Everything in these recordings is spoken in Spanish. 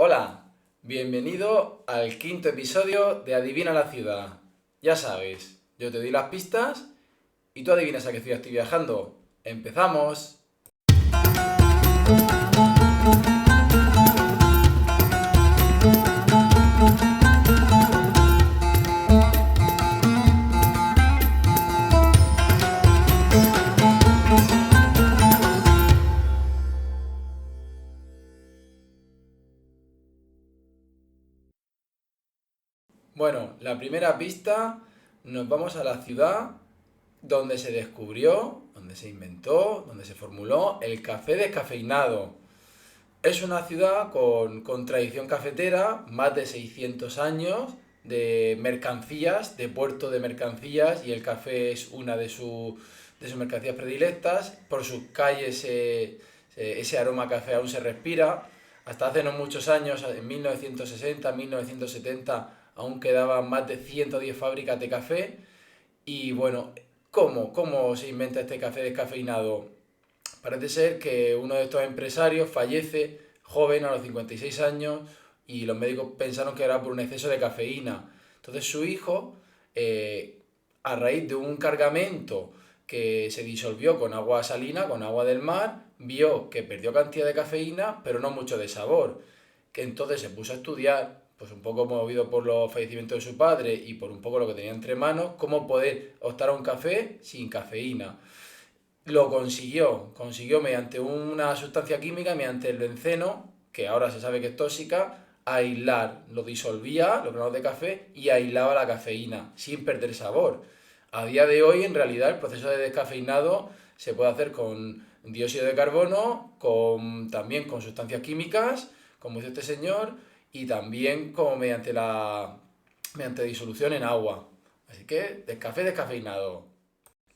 Hola, bienvenido al quinto episodio de Adivina la ciudad. Ya sabes, yo te doy las pistas y tú adivinas a qué ciudad estoy viajando. ¡Empezamos! Bueno, la primera pista, nos vamos a la ciudad donde se descubrió, donde se inventó, donde se formuló el café descafeinado. Es una ciudad con tradición cafetera, más de 600 años de mercancías, de puerto de mercancías, y el café es una de sus mercancías predilectas. Por sus calles ese aroma a café aún se respira. Hasta hace no muchos años, en 1960, 1970, aún quedaban más de 110 fábricas de café. Y bueno, ¿cómo se inventa este café descafeinado? Parece ser que uno de estos empresarios fallece joven a los 56 años y los médicos pensaron que era por un exceso de cafeína. Entonces su hijo, eh, a raíz de un cargamento que se disolvió con agua salina, con agua del mar, vio que perdió cantidad de cafeína, pero no mucho de sabor. Que entonces se puso a estudiar, pues un poco movido por los fallecimientos de su padre y por un poco lo que tenía entre manos, cómo poder optar a un café sin cafeína. Lo consiguió mediante una sustancia química, mediante el benceno, que ahora se sabe que es tóxica, aislar, lo disolvía, los granos de café, y aislaba la cafeína, sin perder sabor. A día de hoy, en realidad, el proceso de descafeinado se puede hacer con dióxido de carbono, también con sustancias químicas, como dice este señor, y también como mediante disolución en agua. Así que, café descafeinado.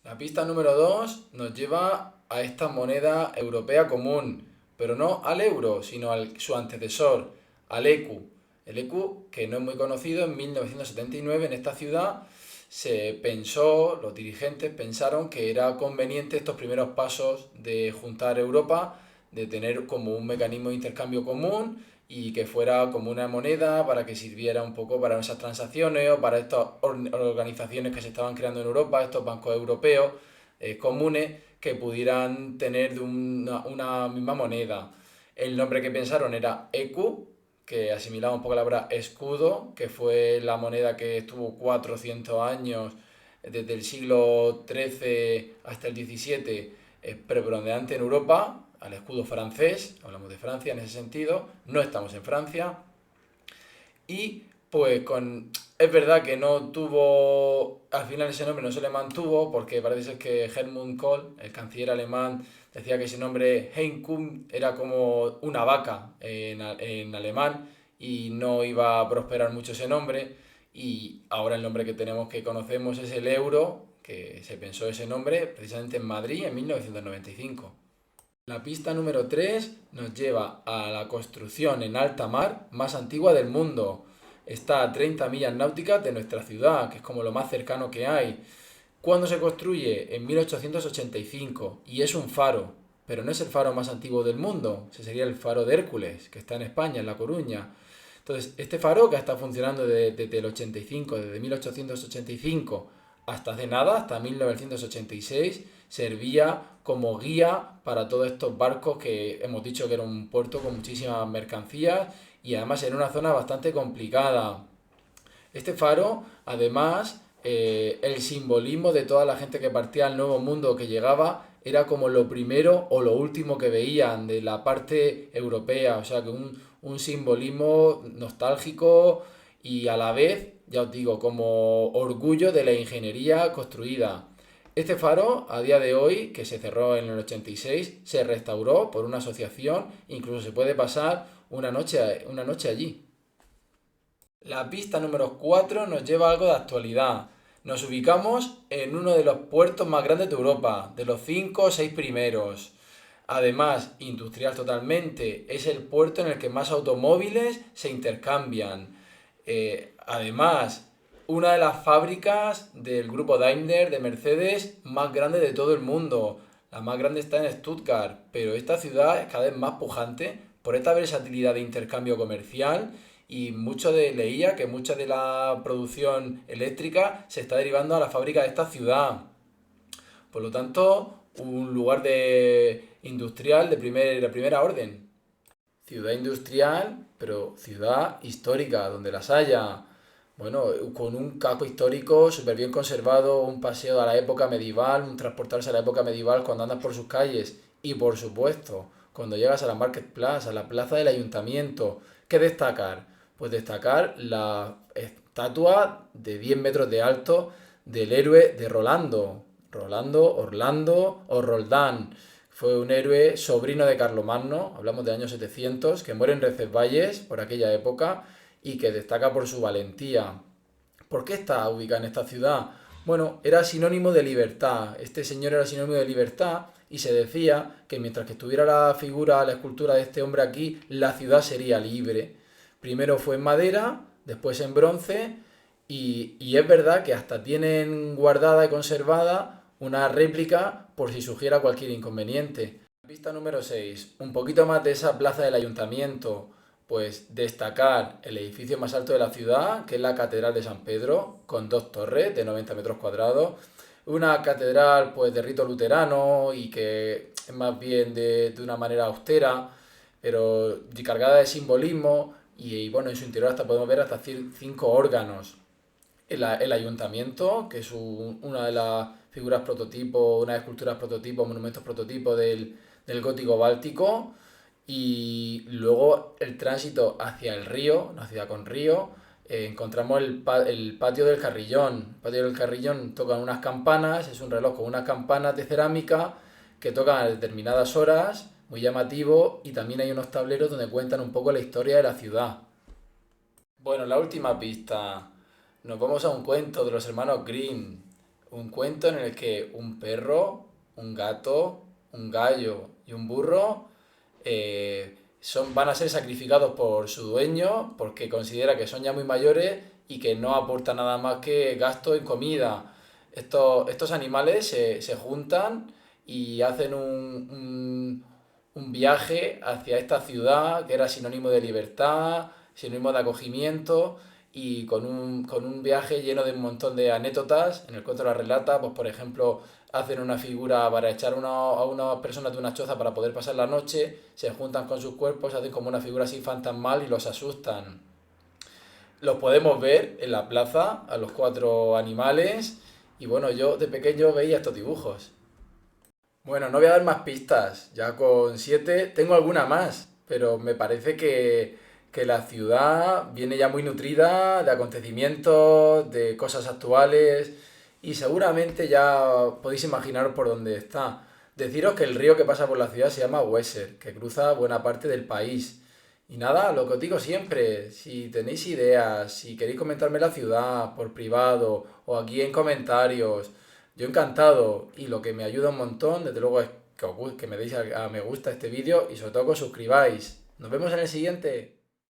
La pista número 2 nos lleva a esta moneda europea común, pero no al euro, sino a su antecesor, al ECU. El ECU, que no es muy conocido, en 1979 en esta ciudad los dirigentes pensaron que era conveniente estos primeros pasos de juntar Europa, de tener como un mecanismo de intercambio común y que fuera como una moneda para que sirviera un poco para esas transacciones o para estas organizaciones que se estaban creando en Europa, estos bancos europeos comunes que pudieran tener de una misma moneda. El nombre que pensaron era ECU, que asimilaba un poco la palabra escudo, que fue la moneda que estuvo 400 años, desde el siglo XIII hasta el XVII, preponderante en Europa, al escudo francés. Hablamos de Francia en ese sentido, no estamos en Francia. Y pues es verdad que no tuvo, al final ese nombre no se le mantuvo, porque parece ser que Helmut Kohl, el canciller alemán, decía que ese nombre Heinkum era como una vaca en alemán y no iba a prosperar mucho ese nombre. Y ahora el nombre que tenemos, que conocemos, es el euro, que se pensó ese nombre precisamente en Madrid en 1995. La pista número 3 nos lleva a la construcción en alta mar más antigua del mundo. Está a 30 millas náuticas de nuestra ciudad, que es como lo más cercano que hay. ¿Cuándo se construye? En 1885, y es un faro, pero no es el faro más antiguo del mundo, ese sería el faro de Hércules, que está en España, en La Coruña. Entonces, este faro, que ha estado funcionando desde el 85, desde 1885 hasta hace nada, hasta 1986, servía como guía para todos estos barcos, que hemos dicho que era un puerto con muchísimas mercancías y además en una zona bastante complicada. Este faro, además, el simbolismo de toda la gente que partía al Nuevo Mundo, que llegaba, era como lo primero o lo último que veían de la parte europea, o sea que un simbolismo nostálgico y a la vez, ya os digo, como orgullo de la ingeniería construida. Este faro, a día de hoy, que se cerró en el 86, se restauró por una asociación, incluso se puede pasar una noche allí. La pista número 4 nos lleva a algo de actualidad. Nos ubicamos en uno de los puertos más grandes de Europa, de los 5 o 6 primeros. Además, industrial totalmente, es el puerto en el que más automóviles se intercambian. Además, una de las fábricas del grupo Daimler de Mercedes más grande de todo el mundo. La más grande está en Stuttgart, pero esta ciudad es cada vez más pujante por esta versatilidad de intercambio comercial y leía que mucha de la producción eléctrica se está derivando a la fábrica de esta ciudad. Por lo tanto, un lugar industrial de primera orden. Ciudad industrial, pero ciudad histórica, donde las haya. Bueno, con un casco histórico súper bien conservado, un paseo a la época medieval, un transportarse a la época medieval cuando andas por sus calles. Y por supuesto, cuando llegas a la Marketplace, a la plaza del ayuntamiento, ¿qué destacar? Pues destacar la estatua de 10 metros de alto del héroe de Rolando. Orlando o Roldán. Fue un héroe sobrino de Carlomagno, hablamos de años 700, que muere en Roncesvalles por aquella época y que destaca por su valentía. ¿Por qué está ubicada en esta ciudad? Bueno, era sinónimo de libertad. Este señor era sinónimo de libertad y se decía que mientras que estuviera la escultura de este hombre aquí, la ciudad sería libre. Primero fue en madera, después en bronce y es verdad que hasta tienen guardada y conservada una réplica por si surgiera cualquier inconveniente. Pista número 6. Un poquito más de esa plaza del ayuntamiento. Pues destacar el edificio más alto de la ciudad, que es la Catedral de San Pedro, con 2 torres de 90 metros cuadrados. Una catedral pues de rito luterano y que es más bien de una manera austera, pero cargada de simbolismo y bueno, en su interior hasta podemos ver hasta 5 órganos. El ayuntamiento, que es una de las figuras prototipo, una de las esculturas prototipo, monumentos prototipo del gótico báltico. Y luego el tránsito hacia el río, una ciudad con río, encontramos el patio del Carrillón. El patio del Carrillón tocan unas campanas, es un reloj con unas campanas de cerámica que tocan a determinadas horas, muy llamativo, y también hay unos tableros donde cuentan un poco la historia de la ciudad. Bueno, la última pista. Nos vamos a un cuento de los hermanos Grimm. Un cuento en el que un perro, un gato, un gallo y un burro van a ser sacrificados por su dueño porque considera que son ya muy mayores y que no aportan nada más que gasto en comida. Estos animales se juntan y hacen un viaje hacia esta ciudad que era sinónimo de libertad, sinónimo de acogimiento y con un viaje lleno de un montón de anécdotas. En el cuento la relata, pues por ejemplo, hacen una figura para echar a unas personas de una choza para poder pasar la noche, se juntan con sus cuerpos, hacen como una figura así fantasmal y los asustan. Los podemos ver en la plaza, a los 4 animales, y bueno, yo de pequeño veía estos dibujos. Bueno, no voy a dar más pistas, ya con 7 tengo alguna más, pero me parece que la ciudad viene ya muy nutrida de acontecimientos, de cosas actuales y seguramente ya podéis imaginaros por dónde está. Deciros que el río que pasa por la ciudad se llama Weser, que cruza buena parte del país. Y nada, lo que os digo siempre, si tenéis ideas, si queréis comentarme la ciudad por privado o aquí en comentarios, yo encantado. Y lo que me ayuda un montón, desde luego, es que me deis a me gusta este vídeo y sobre todo que os suscribáis. Nos vemos en el siguiente.